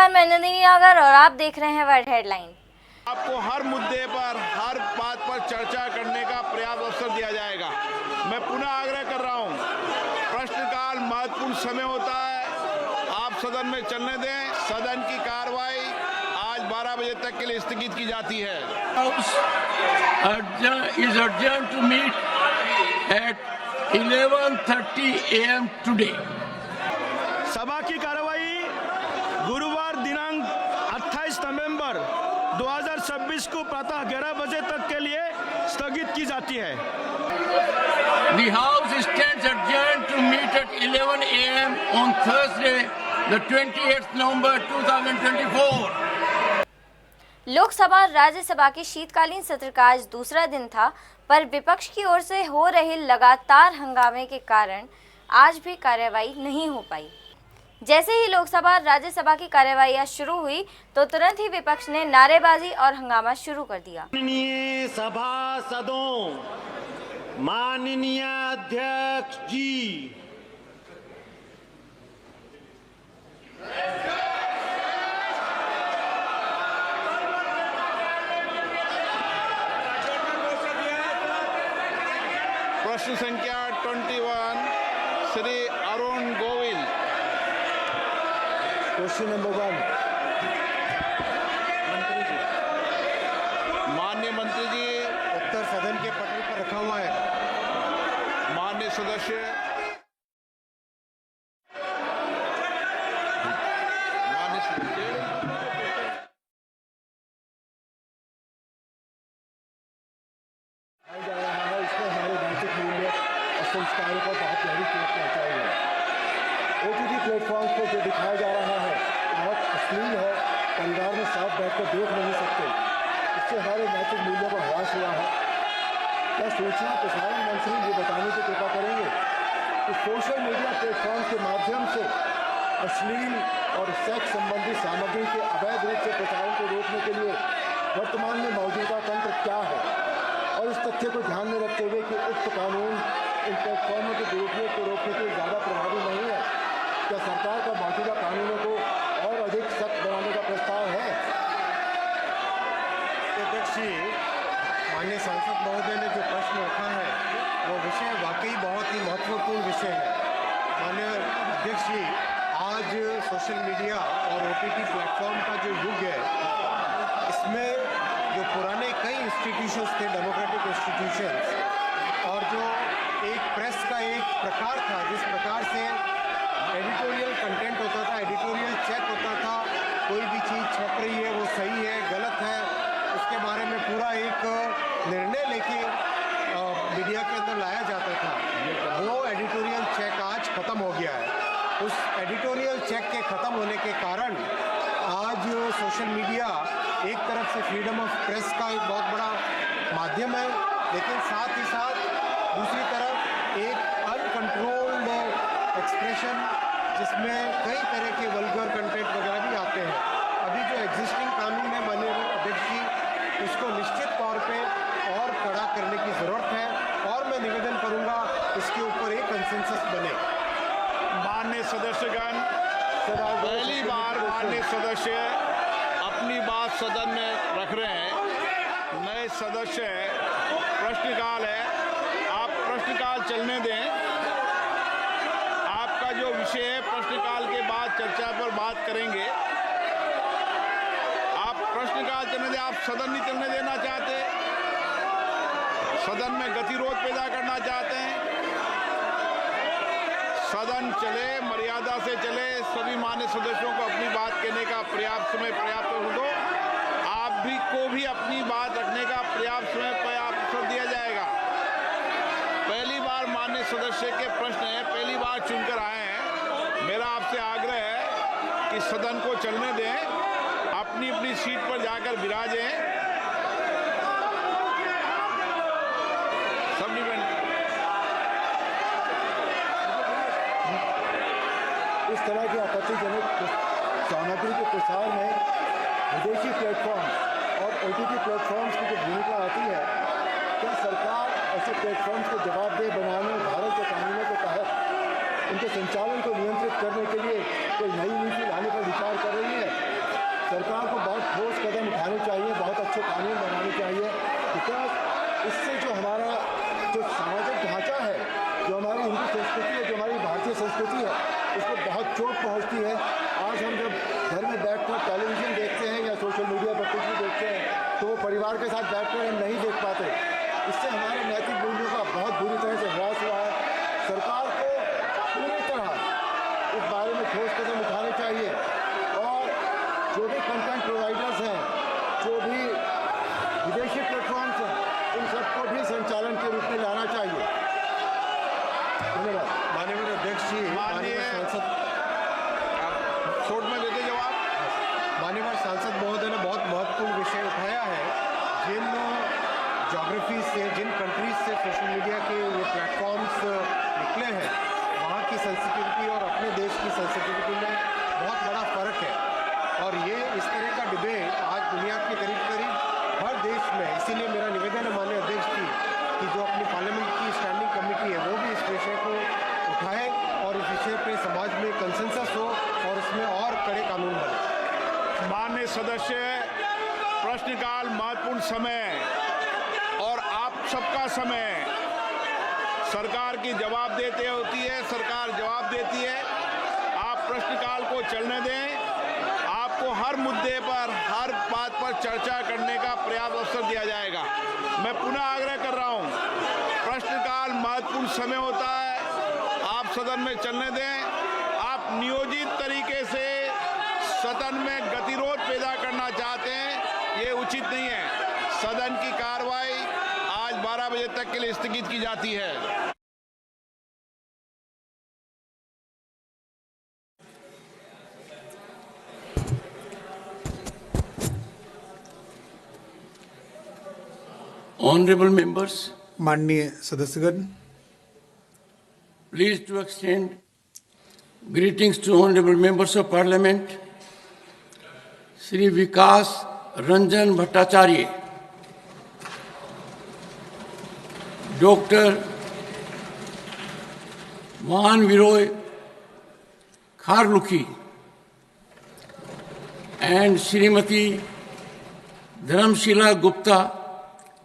नमस्कार, मैं नंदिनी नागर और आप देख रहे हैं वर्ल्ड हेडलाइन। आपको हर मुद्दे पर, हर बात पर चर्चा करने का पर्याप्त अवसर दिया जाएगा। मैं पुनः आग्रह कर रहा हूं, प्रश्नकाल महत्वपूर्ण समय होता है, आप सदन में चलने दें। सदन की कार्रवाई आज 12 बजे तक के लिए स्थगित की जाती है। House is adjourned to meet at 11:30 a.m. today. सभा की कार्रवाई गुरुवार दिनांक 28 नवंबर 2026 को प्रातः 11 बजे तक के लिए स्थगित की जाती है। The House stands adjourned to meet at 11 a.m. on Thursday, the 28th November 2024. Lok Sabha और राज्यसभा के शीतकालीन सत्र का आज दूसरा दिन था, पर विपक्ष की ओर से हो रहे लगातार हंगामे के कारण आज भी कार्यवाही नहीं हो पाई। जैसे ही लोकसभा और राज्यसभा की कार्यवाही आज शुरू हुई तो तुरंत ही विपक्ष ने नारेबाजी और हंगामा शुरू कर दिया। माननीय सभासदों, माननीय अध्यक्ष जी, प्रश्न संख्या 21 श्री अरुण गोविल। Question number 1। माननीय मंत्री जी, उत्तर सदन के पटल पर रखा हुआ है। माननीय सदस्य, माननीय सदस्य, जा रहा है, इसमें हमारे नैतिक मूल्य और संस्कारों को बहुत गहरी चोट पहुंचाई है। OTT प्लेटफॉर्म्स पर जो दिखाया जा रहा है बहुत अश्लील है, परिवार में साथ बैठकर देख नहीं सकते। इससे हमारे नैतिक मूल्यों का ह्रास हुआ है। क्या सूचना प्रसारण मंत्री ये बताने की कृपा करेंगे कि सोशल मीडिया प्लेटफॉर्म के माध्यम से अश्लील और सेक्स संबंधी सामग्री के अवैध रूप से प्रसारण को रोकने के लिए वर्तमान में मौजूदा तंत्र क्या है, और इस तथ्य को ध्यान में रखते हुए कि उक्त कानून इन प्लेटफॉर्मों के दुरुपयोग को रोकने के लिए ज़्यादा प्रभावी नहीं है, क्या सरकार का मौजूदा कानूनों को और अधिक सख्त बनाने का प्रस्ताव है? अध्यक्ष जी, माननीय सांसद महोदय ने जो प्रश्न रखा है वो विषय वाकई बहुत ही महत्वपूर्ण विषय है। माननीय अध्यक्ष जी, आज सोशल मीडिया और OTT प्लेटफॉर्म का जो युग है, इसमें जो पुराने कई इंस्टीट्यूशंस थे, डेमोक्रेटिक इंस्टीट्यूशंस, और जो एक प्रेस का एक प्रकार था, जिस प्रकार से एडिटोरियल कंटेंट होता था, एडिटोरियल चेक होता था, कोई भी चीज़ छप रही है वो सही है गलत है, उसके बारे में पूरा एक निर्णय लेके मीडिया के अंदर लाया जाता था, वो एडिटोरियल चेक आज ख़त्म हो गया है। उस एडिटोरियल चेक के ख़त्म होने के कारण आज सोशल मीडिया एक तरफ से फ्रीडम ऑफ प्रेस का एक बहुत बड़ा माध्यम है, लेकिन साथ ही साथ दूसरी तरफ एक अनकंट्रोल्ड एक्सप्रेशन, जिसमें कई तरह के वल्गर कंटेंट वगैरह भी आते हैं। अभी जो एग्जिस्टिंग कानून है माननीय अध्यक्ष जी, उसको निश्चित तौर पे और कड़ा करने की ज़रूरत है, और मैं निवेदन करूंगा इसके ऊपर एक कंसेंसस बने। माननीय सदस्यगण, पहली बार माननीय सदस्य अपनी बात सदन में रख रहे हैं। नए सदस्य है, प्रश्नकाल है, आप प्रश्नकाल चलने दें। आपका जो विषय है प्रश्नकाल के बाद चर्चा पर बात करेंगे। आप प्रश्नकाल चलने दें। आप सदन नहीं चलने देना चाहते, सदन में गतिरोध पैदा करना चाहते हैं। सदन चले, मर्यादा से चले, सभी मान्य सदस्यों को अपनी बात कहने का पर्याप्त समय पर्याप्त दो। आप भी को भी अपनी बात रखने का पर्याप्त समय पर्याप्त अवसर दिया जाएगा। पहली बार मान्य सदस्य के प्रश्न है, पहली बार चुनकर आए हैं। मेरा आपसे आग्रह है कि सदन को चलने दें, अपनी अपनी सीट पर जाकर विराजें। सब डिपेंड। इस तरह की आपत्तिजनक सामग्री के प्रसार में विदेशी प्लेटफॉर्म और OTT प्लेटफॉर्म्स की जो भूमिका आती है, क्या सरकार ऐसे प्लेटफॉर्म्स को जवाबदेह बनाने भारत के कानूनों के तहत उनके संचालन को नियंत्रित करने के लिए कोई नई नीति लाने पर विचार कर रही है। सरकार को बहुत ठोस कदम उठाने चाहिए, बहुत अच्छे कानून बनाने चाहिए, बिकॉज इससे जो हमारा जो सामाजिक ढांचा है, जो हमारी हिंदू संस्कृति है, जो हमारी भारतीय संस्कृति है, उसको बहुत चोट पहुंचती है। आज हम जब घर में बैठकर टेलीविज़न देखते हैं या सोशल मीडिया पर कुछ भी देखते हैं तो वो परिवार के साथ बैठकर हम नहीं देख पाते। इससे हमारे नैतिक मूल्यों का बहुत बुरी तरह से ह्रास हुआ है। सरकार को पूरी तरह इस बारे में ठोस कदम उठाने चाहिए और जो भी कंटेंट प्रोवाइडर्स हैं, जो भी विदेशी प्लेटफॉर्म्स हैं, उन सबको भी संचालन के रूप में लाना चाहिए। धन्यवाद। माननीय अध्यक्ष जी, माननीय सांसद शॉर्ट में देते जवाब। माननीय सांसद महोदय ने बहुत महत्वपूर्ण विषय उठाया है। जिन ज्योग्राफी से, जिन कंट्रीज से सोशल मीडिया के ये प्लेटफॉर्म्स निकले हैं, वहाँ की संस्कृति और अपने देश की संस्कृति में बहुत बड़ा फर्क है और ये इस तरह का डिबेट आज दुनिया के करीब करीब हर देश में। इसीलिए मेरा निवेदन है माननीय अध्यक्ष जी कि जो अपनी पार्लियामेंट की स्टैंडिंग कमेटी है वो भी इस विषय को उठाए और इस विषय पे समाज में कंसेंसस हो और इसमें और कड़े कानून बने। माननीय सदस्य, प्रश्नकाल महत्वपूर्ण समय और आप सबका समय सरकार की जवाब देते होती है, सरकार जवाब देती है। आप प्रश्नकाल को चलने दें। आपको हर मुद्दे पर, हर बात पर चर्चा करने का पर्याप्त अवसर दिया जाएगा। मैं पुनः आग्रह कर रहा हूं, प्रश्नकाल महत्वपूर्ण समय होता है, आप सदन में चलने दें। आप नियोजित तरीके से सदन में गतिरोध पैदा करना चाहते हैं, ये उचित नहीं है। सदन की कार्रवाई आज 12 बजे तक के लिए स्थगित की जाती है। Honorable members, माननीय सदस्यगण, pleased to extend greetings to honorable members of parliament, Shri Vikas Ranjan Bhattacharya, Dr. Van Viroy Kharlukhi, and Srimati Dharamshila Gupta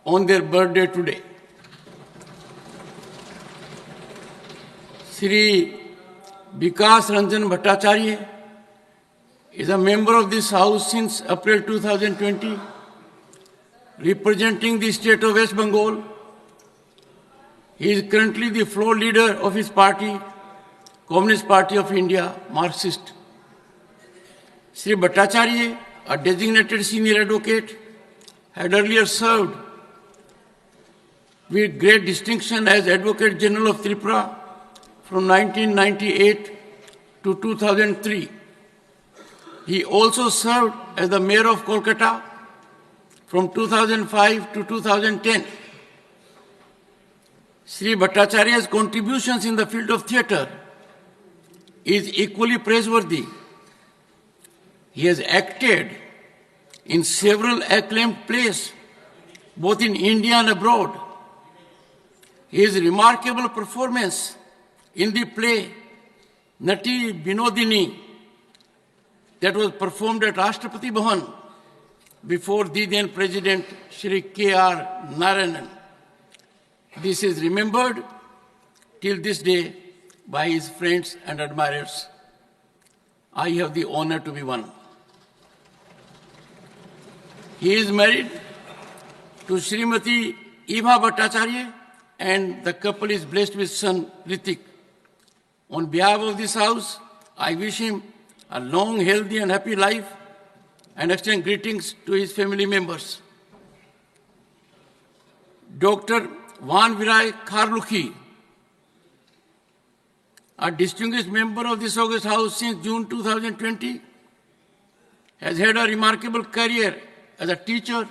on their birthday today. Shri Vikas Ranjan Bhattacharya is a member of this House since April 2020, representing the state of West Bengal. He is currently the floor leader of his party, Communist Party of India, Marxist. Shri Bhattacharya, a designated senior advocate, had earlier served with great distinction as Advocate General of Tripura from 1998 to 2003. He also served as the Mayor of Kolkata from 2005 to 2010. Shri Bhattacharya's contributions in the field of theatre is equally praiseworthy. He has acted in several acclaimed plays, both in India and abroad. His remarkable performance in the play Nati Binodini that was performed at Rashtrapati Bhavan before the then President Shri K.R. Narayanan. This is remembered till this day by his friends and admirers. I have the honor to be one. He is married to Srimati Eva Bhattacharya and the couple is blessed with son Ritik. On behalf of this house, I wish him a long, healthy and happy life and extend greetings to his family members. Dr. Van Viroy Kharlukhi, a distinguished member of this august house since June 2020, has had a remarkable career as a teacher,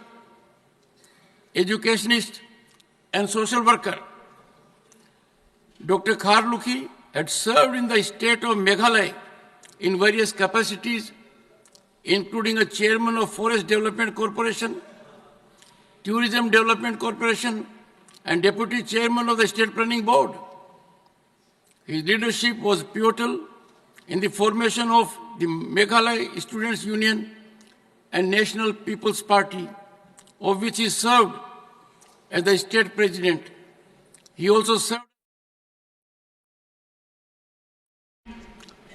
educationist, and social worker. Dr. Kharlukhi had served in the state of Meghalaya in various capacities, including a chairman of Forest Development Corporation, Tourism Development Corporation, and deputy chairman of the State Planning Board. His leadership was pivotal in the formation of the Meghalaya Students' Union and National People's Party, of which he served as the state president. He also served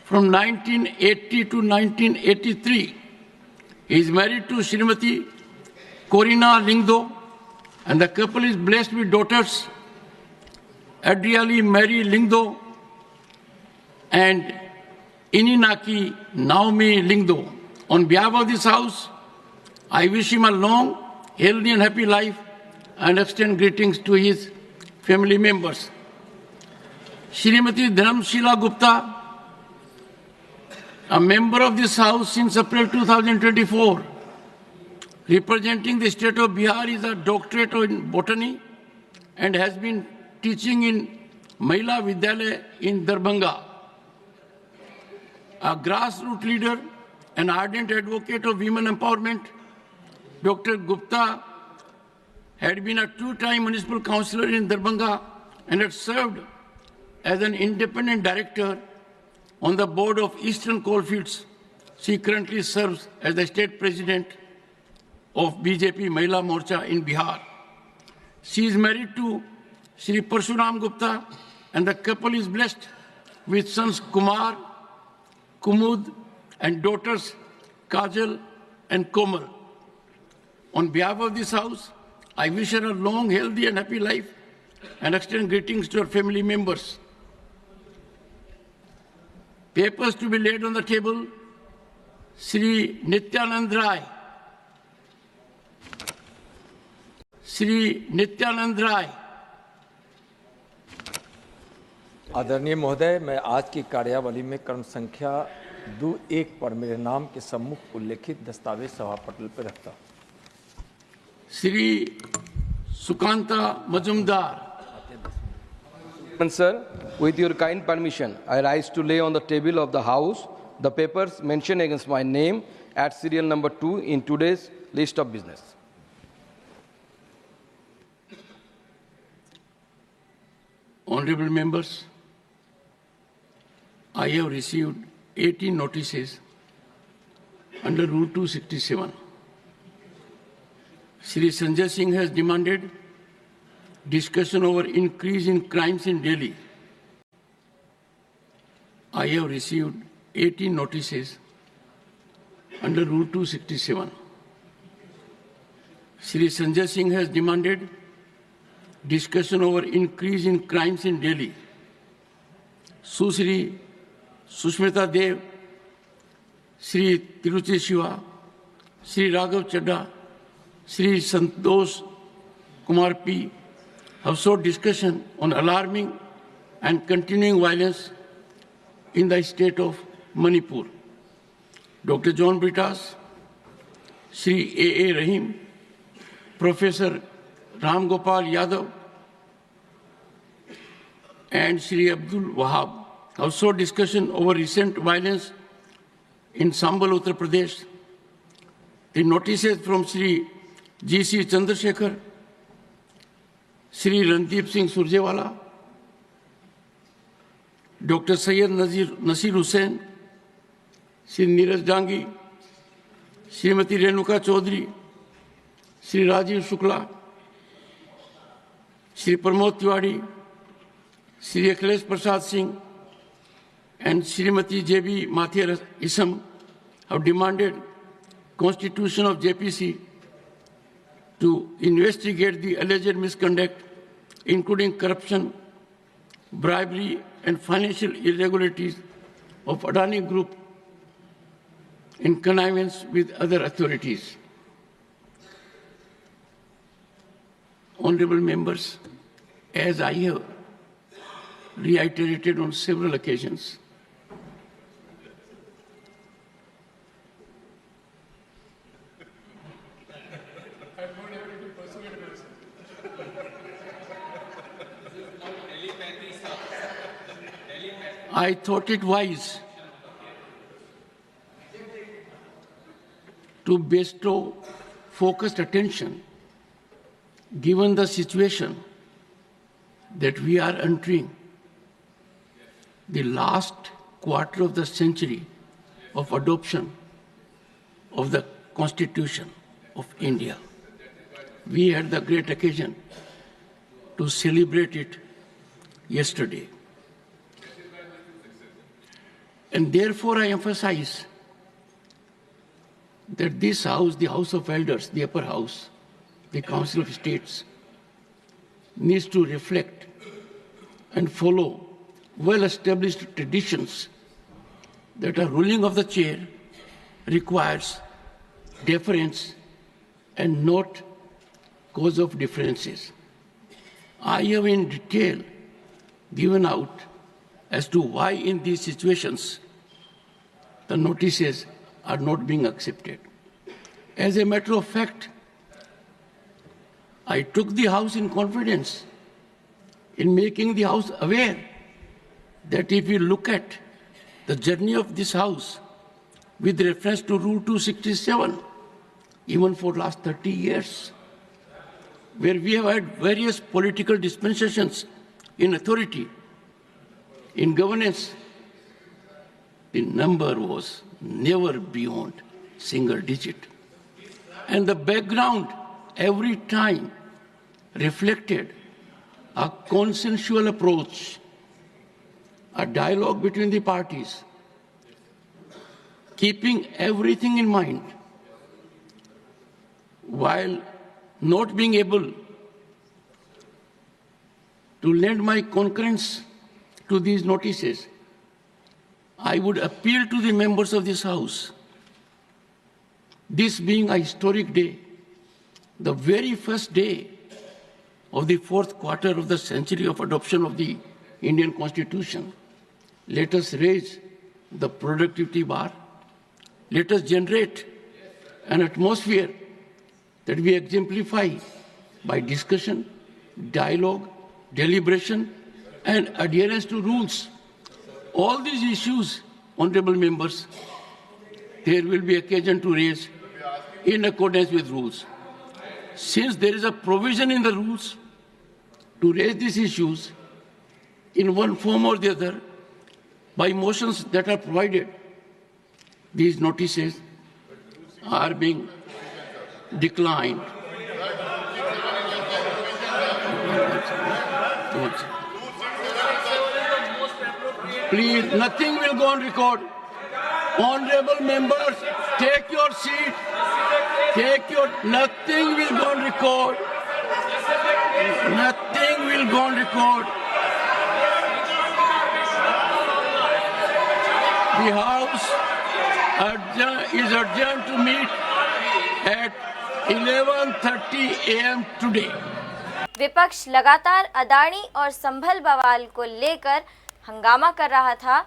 from 1980 to 1983. He is married to Srimati Corina Lingdo, and the couple is blessed with daughters Adriali Mary Lingdo and Ininaki Naomi Lingdo. On behalf of this house, I wish him a long, healthy and happy life and extend greetings to his family members. Shrimati Dhanamshila Gupta, a member of this house since April 2024, representing the state of Bihar, is a doctorate in botany and has been teaching in Mahila Vidyalaya in Darbhanga. A grassroots leader, an ardent advocate of women empowerment, Dr. Gupta had been a two-time municipal councillor in Darbhanga and had served as an independent director on the board of Eastern Coalfields. She currently serves as the state president of BJP Mahila Morcha in Bihar. She is married to Shri Parshuram Gupta, and the couple is blessed with sons Kumar, Kumud, and daughters Kajal and Komal. On behalf of this house, I wish her a long, healthy and happy life and extend greetings to her family members. Papers to be laid on the table. Sri Nityanand Rai. Sri Nityanand Rai. आदरणीय महोदय, मैं आज की कार्यावली में क्रम संख्या 2-1 पर मेरे नाम के सम्मुख उल्लेखित दस्तावेज सभा पटल पर रखता हूं। Shri Sukanta Majumdar. Sir, with your kind permission, I rise to lay on the table of the House the papers mentioned against my name at serial number 2 in today's list of business. Honorable members, I have received 18 notices under Rule 267. Shri Sanjay Singh has demanded discussion over increase in crimes in Delhi. I have received 18 notices under Rule 267. Shri Sanjay Singh has demanded discussion over increase in crimes in Delhi. Susri Sushmita Dev, Shri Tiruchi Shiva, Shri Raghav Chadda, Shri Santosh Kumar P. have sought discussion on alarming and continuing violence in the state of Manipur. Dr. John Britas, Shri A.A. Rahim, Professor Ram Gopal Yadav, and Shri Abdul Wahab have sought discussion over recent violence in Sambal, Uttar Pradesh. The notices from Shri G.C. Chandrasekhar, Shri Randeep Singh Surjewala, Dr. Syed Nasir Hussain, Shri Neeraj Dangi, Srimati Renuka Chaudhary, Shri Rajiv Shukla, Shri Pramod Tiwari, Shri Akhilesh Prasad Singh, and Srimati J.B. Mathur Isam have demanded constitution of JPC to investigate the alleged misconduct, including corruption, bribery, and financial irregularities of Adani Group in connivance with other authorities. Honorable members, as I have reiterated on several occasions, I thought it wise to bestow focused attention, given the situation that we are entering, the last quarter of the century of adoption of the Constitution of India. We had the great occasion to celebrate it yesterday. And therefore I emphasize that this House, the House of Elders, the upper house, the Council of States, needs to reflect and follow well-established traditions that a ruling of the chair requires deference and not cause of differences. I have in detail given out as to why in these situations the notices are not being accepted. As a matter of fact, I took the House in confidence in making the House aware that if we look at the journey of this House with reference to Rule 267, even for last 30 years, where we have had various political dispensations in authority, in governance, the number was never beyond single digit. And the background every time reflected a consensual approach, a dialogue between the parties, keeping everything in mind, while not being able to lend my concurrence to these notices. I would appeal to the members of this House, this being a historic day, the very first day of the fourth quarter of the century of adoption of the Indian Constitution, let us raise the productivity bar. Let us generate an atmosphere that we exemplify by discussion, dialogue, deliberation, and adherence to rules. All these issues, honorable members, there will be occasion to raise in accordance with rules. Since there is a provision in the rules to raise these issues in one form or the other by motions that are provided, these notices are being declined. Please, nothing will go on record. Honorable members, take your seat. Nothing will go on record. Nothing will go on record. The House is adjourned to meet at 11:30 a.m. today. विपक्ष लगातार अदानी और संभल बवाल को लेकर हंगामा कर रहा था।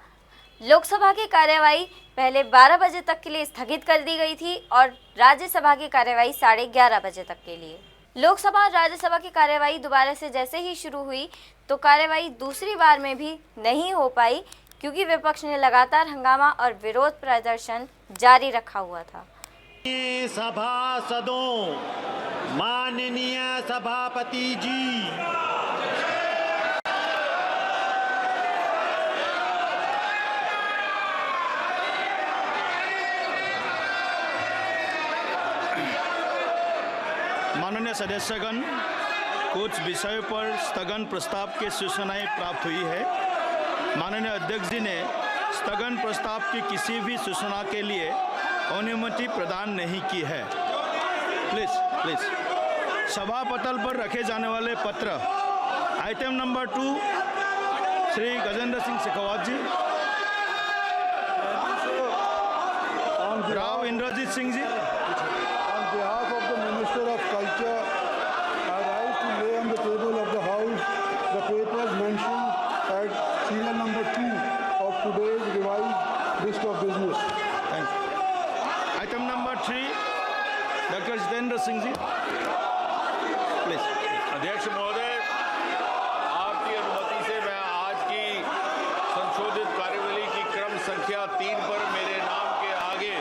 लोकसभा की कार्यवाही पहले 12 बजे तक के लिए स्थगित कर दी गई थी और राज्यसभा की कार्यवाही 11:30 बजे तक के लिए। लोकसभा और राज्यसभा की कार्यवाही दोबारा से जैसे ही शुरू हुई तो कार्यवाही दूसरी बार में भी नहीं हो पाई, क्योंकि विपक्ष ने लगातार हंगामा और विरोध प्रदर्शन जारी रखा हुआ था। सभासदों, माननीय सभापति जी, माननीय सदस्यगण, कुछ विषयों पर स्थगन प्रस्ताव की सूचनाएं प्राप्त हुई है। माननीय अध्यक्ष जी ने स्थगन प्रस्ताव की किसी भी सूचना के लिए अनुमति प्रदान नहीं की है। प्लीज सभा पटल पर रखे जाने वाले पत्र item number 2 Shri Gajendra Singh Shekhawat ji, Rao Inderjit Singh ji. On behalf of the Minister of Culture, I rise to lay on the table of the House the papers mentioned at serial number 2 of today's revised list of business. Thank you. Item number 3, Dr. Jitendra Singh ji, please. अध्यक्ष महोदय, आपकी अनुमति से मैं आज की संशोधित कार्यवाही की क्रम संख्या 3 पर मेरे नाम के आगे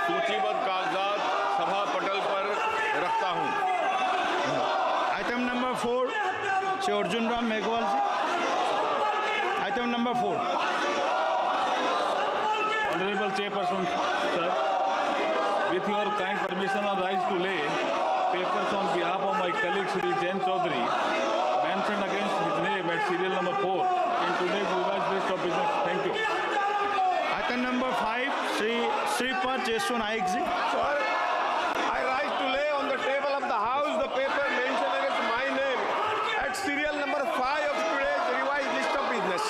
सूचीबद्ध कागजात सभा पटल पर रखता हूं। Item number 4, Shri Arjun Ram Meghwal ji. Item number 4. Honorable Chairperson, sir, with your kind permission, I rise to lay papers on behalf of my colleague Shri Jain Chaudhary, mentioned against his name at serial number 4 in today's revised list of business. Thank you. Item number 5, Shri Sripad Jeswan Naik ji. Sir, I rise to lay on the table of the House the paper mentioned against my name at serial number 5 of today's revised list of business.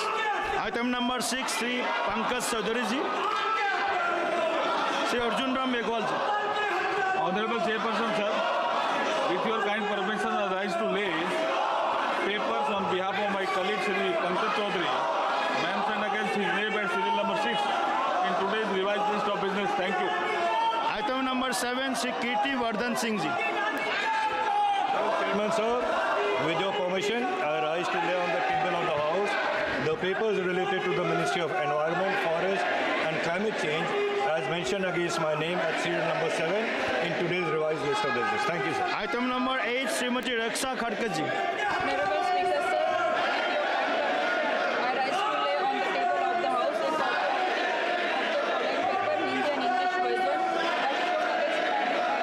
Item number 6, Shri Pankaj Chaudhary ji. Shri Arjun Ram Meghwal ji. Honorable Chairperson, sir, with your kind permission, I rise to lay papers on behalf of my colleague Shri Pankaj Chaudhary, mentioned against his name at serial number 6 in today's revised list of business. Thank you. Item number 7, Shri Kirti Vardhan Singh ji. Chairman, sir, with your permission, I rise to lay on the table of the House the papers related to the Ministry of Environment, Forest and Climate Change as mentioned against my name at serial number 7 in today's revised list of business. Thank you, sir. Item number 8, Srimati Raksha Khadka ji. Honorable Speaker, sir, with your kind permission, I rise to lay on the table of the House a copy of the following paper, Hindi and English version, as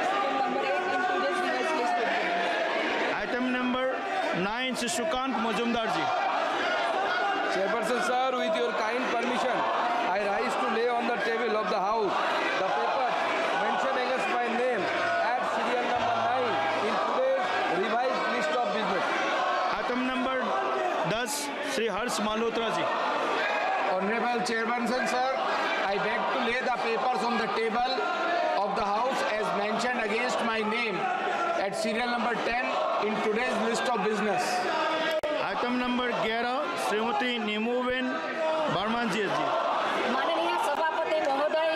shown against number 8 in today's revised list of business. Item number 9, Shri Sukant Majumdar ji. Chairperson, sir, with your kind permission, I rise to lay on the table of the House the paper mentioned against my name at serial number 9 in today's revised list of business. Item number 10, Shri Harsh Malhotra ji. Honorable Chairperson, sir, I beg to lay the papers on the table of the House as mentioned against my name at serial number 10 in today's list of business. Item number 11, Srimati Nemuben Barman ji. माननीय सभापति महोदय,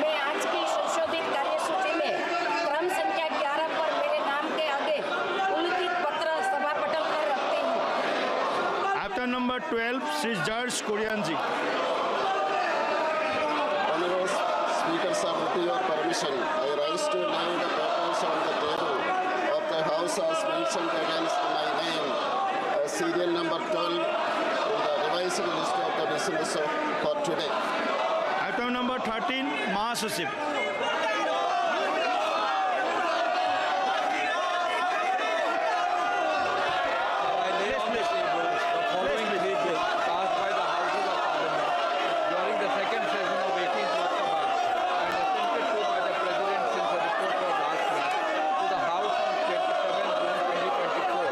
मैं आज की संशोधित कार्यसूची में क्रम संख्या 11 पर मेरे नाम के आगे उल्लिखित पत्र सभा पटल पर रखती हूँ। Item number 12, Shri George Kurian ji. Honorable Speaker, sir, with your permission, I rise to lay the papers on the table of the House as mentioned against my name, serial number 12 in the revised list of the business for today. Item number 13, Mahasachip. I lay on the table the following bills passed by the Houses of Parliament during the second session of 18th Lok Sabha and assented to by the President since the report was asked to the House on 27 June 2024.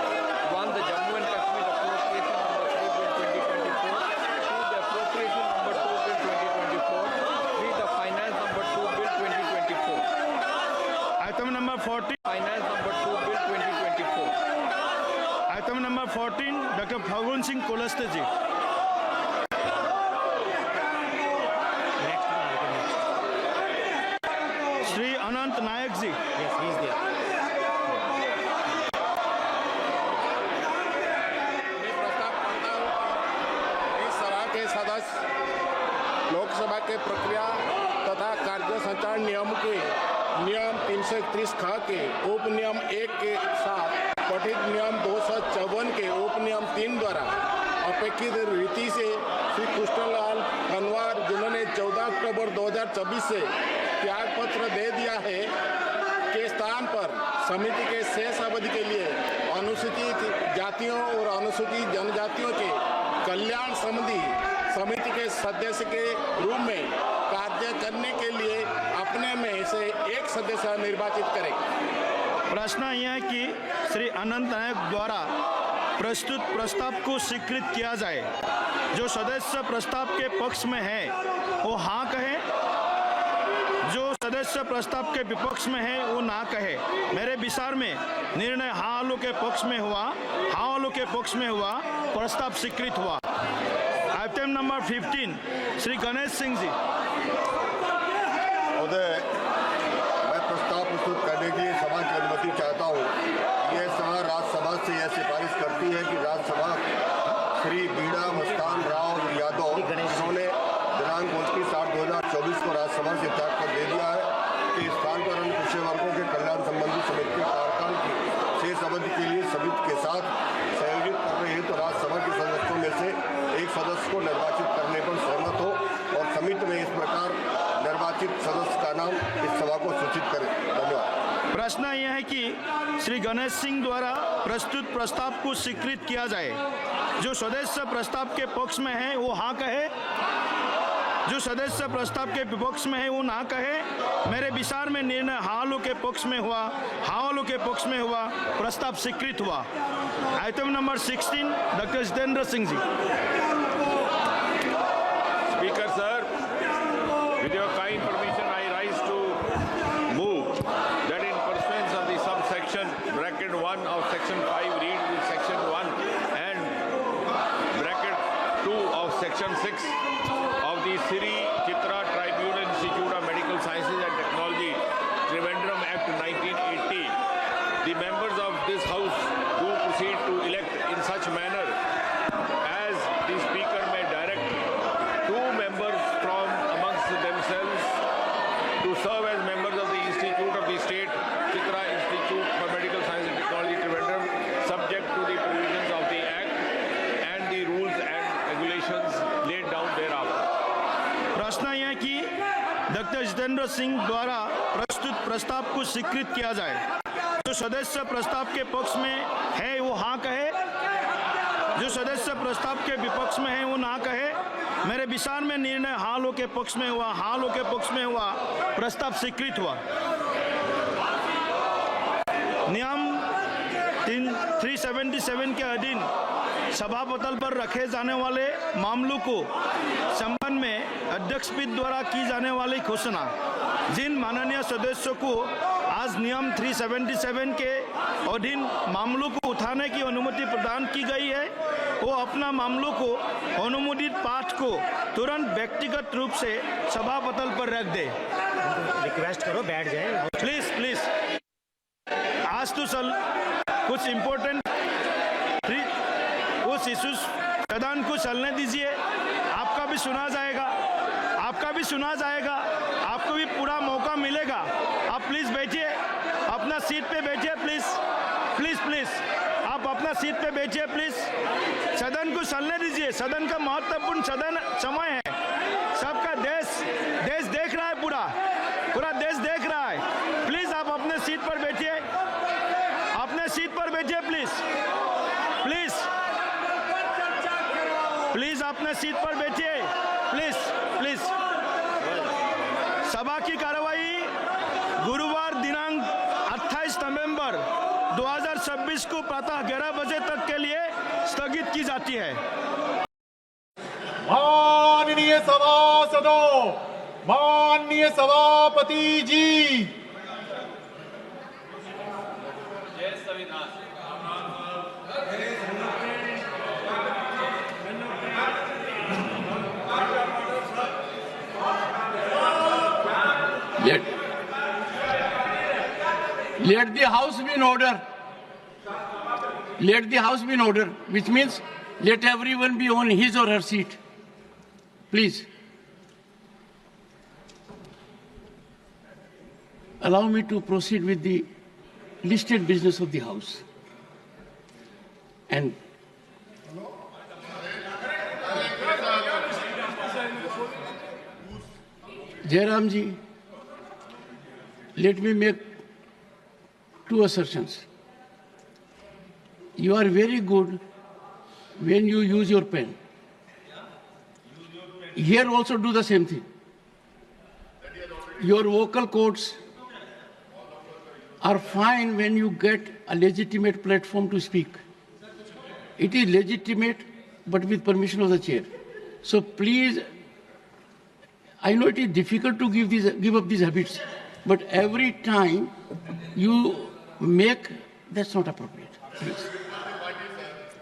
1. The Jammu and Kashmir Appropriation Number 3 Bill 2024. 2. The Appropriation Number 2 Bill 2024. 3. The Finance Number 2 Bill 2024. Item number 14, Finance Number 2 Bill 2024. Item number 14, Dr. Phagun Singh Kolaste ji. Shri Anant Nayak ji. Yes, he is there. मैं प्रस्ताव करता हूं इस सभा के सदस्य लोकसभा के प्रक्रिया तथा कार्य संचालन नियम के नियम 331 ख के उप नियम 1 के साथ पठित नियम 254 के उप नियम 3 द्वारा अपेक्षित रीति से श्री कृष्णलाल गंगवार, जिन्होंने 14 अक्टूबर 2024 से त्याग पत्र दे दिया है, के स्थान पर समिति के शेष अवधि के लिए अनुसूचित जातियों और अनुसूचित जनजातियों के कल्याण संबंधी समिति के सदस्य के रूप में कार्य करने के लिए अपने में से एक सदस्य निर्वाचित करें। प्रश्न यह है कि श्री अनंत नायक द्वारा प्रस्तुत प्रस्ताव को स्वीकृत किया जाए। जो सदस्य प्रस्ताव के पक्ष में है वो हाँ कहे, जो सदस्य प्रस्ताव के विपक्ष में है वो ना कहे। मेरे विचार में निर्णय हाँ वालों के पक्ष में हुआ, हाँ वालों के पक्ष में हुआ, प्रस्ताव स्वीकृत हुआ। Item number 15, Shri Ganesh Singh ji. मैं प्रस्ताव प्रस्तुत करने के लिए सभा की अनुमति चाहता हूँ। यह सभा राज्यसभा से यह सिफारिश करती है कि राज्यसभा श्री बीड़ा मस्तान राव यादव, जिन्होंने दिनांक 29/8/2024 को राज्यसभा से त्याग कर दे दिया है, के स्थान पर अन्य पिछड़े वर्गों के कल्याण संबंधी समिति के कार्यकाल की शेष अवधि के लिए समिति के साथ सहयोगित कर रहे हेतु राज्यसभा के सदस्यों में से एक सदस्य को को निर्वाचित करने पर सहमत हो और समिति में इस प्रकार निर्वाचित सदस्य का नाम इस सभा को सूचित करें। धन्यवाद। प्रश्न यह है कि श्री गणेश सिंह द्वारा प्रस्तुत प्रस्ताव को स्वीकृत किया जाए। जो सदस्य प्रस्ताव के पक्ष में है वो हाँ कहे, जो सदस्य प्रस्ताव के विपक्ष में है वो ना कहे। मेरे विचार में निर्णय हाँ वालों के पक्ष में हुआ, हाँ वालों के पक्ष में हुआ, प्रस्ताव स्वीकृत हुआ। Item number 16, doctor Jitendra Singh ji. Speaker sir, with your kind permission, I rise to move that in pursuance of the subsection bracket 1 of section 5 read with section 1 and bracket 2 of section 6 of the Sri Chitra Tribunal Institute of Medical Sciences and Technology, Trivandrum Act 1980, the members of this house do proceed to elect in such manner as the speaker may direct 2 members from amongst themselves to serve as members of the Institute of the State Chitra Institute for Medical Science and Technology, Trivandrum, subject to the provisions of the Act and the rules and regulations laid down thereafter. प्रश्न यह कि doctor Jitendra Singh द्वारा प्रस्तुत प्रस्ताव को स्वीकृत किया जाए। जो सदस्य प्रस्ताव के पक्ष में है वो हाँ कहे, जो सदस्य प्रस्ताव के विपक्ष में है वो ना कहे। मेरे विचार में निर्णय हाँ वालों के पक्ष में हुआ, हाँ वालों के पक्ष में हुआ, प्रस्ताव स्वीकृत हुआ। नियम 377 के अधीन सभापटल पर रखे जाने वाले मामलों को संबंध में अध्यक्ष पीठ द्वारा की जाने वाली घोषणा। जिन माननीय सदस्यों को आज नियम 377 के अधीन मामलों को उठाने की अनुमति प्रदान की गई है, वो अपना मामलों को अनुमोदित पाठ को तुरंत व्यक्तिगत रूप से सभापटल पर रख दे। रिक्वेस्ट करो बैठ जाए प्लीज प्लीज। आज तो सल कुछ इम्पोर्टेंट उस इश्यूज सदन को चलने दीजिए। आपका भी सुना जाएगा, आपका भी सुना जाएगा, आपको भी पूरा मौका मिलेगा। आप प्लीज बैठिए, अपना सीट पे बैठिए प्लीज प्लीज प्लीज। आप अपना सीट पे बैठिए प्लीज। सदन को चलने दीजिए। सदन का महत्वपूर्ण सदन समय है। सबका देश देख रहा है, पूरा देश देख रहा है। प्लीज आप अपने सीट पर बैठिए, अपने सीट पर बैठिए प्लीज प्लीज प्लीज। अपने सीट पर बैठिए प्लीज प्लीज। सभा की कार्रवाई गुरुवार दिनांक 28 नवंबर 2026 को प्रातः 11 बजे तक के लिए स्थगित की जाती है। माननीय सभासदों, माननीय सभापति जी, Let the house be in order. Let the house be in order, which means let everyone be on his or her seat. Please. Allow me to proceed with the listed business of the house. And Jairam ji, let me make 2 assertions. You are very good when you use your pen. Here also do the same thing. Your vocal cords are fine when you get a legitimate platform to speak. It is legitimate, but with permission of the chair. So please, I know it is difficult to give up these habits, but every time you make, that's not appropriate. Please.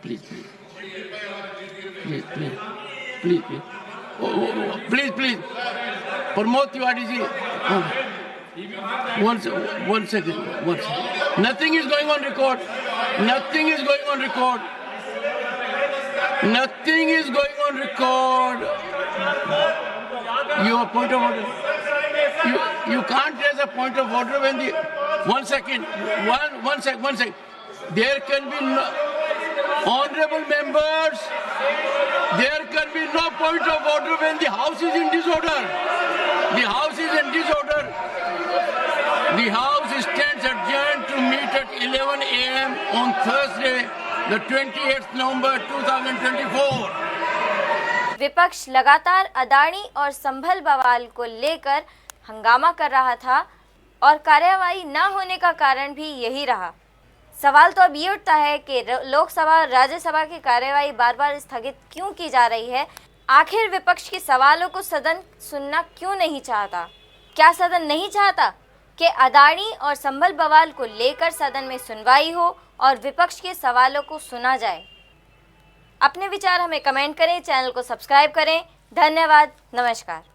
Please, please. Please, please. Please, please. Oh, please, please. Pramod Tiwari ji. One second. Nothing is going on record. Nothing is going on record. Nothing is going on record. You have a point of order. You can't raise a point of order when the... One second. There can be no... Honorable members, there can be no point of order when the House is in disorder. The House is in disorder. The House stands adjourned to meet at 11 a.m. on Thursday, the 28th November 2024. विपक्ष लगातार अदानी और संभल बवाल को लेकर हंगामा कर रहा था और कार्यवाही न होने का कारण भी यही रहा। सवाल तो अब ये उठता है कि लोकसभा और राज्यसभा की कार्यवाही बार बार स्थगित क्यों की जा रही है। आखिर विपक्ष के सवालों को सदन सुनना क्यों नहीं चाहता? क्या सदन नहीं चाहता कि अदानी और संभल बवाल को लेकर सदन में सुनवाई हो और विपक्ष के सवालों को सुना जाए? अपने विचार हमें कमेंट करें, चैनल को सब्सक्राइब करें। धन्यवाद, नमस्कार।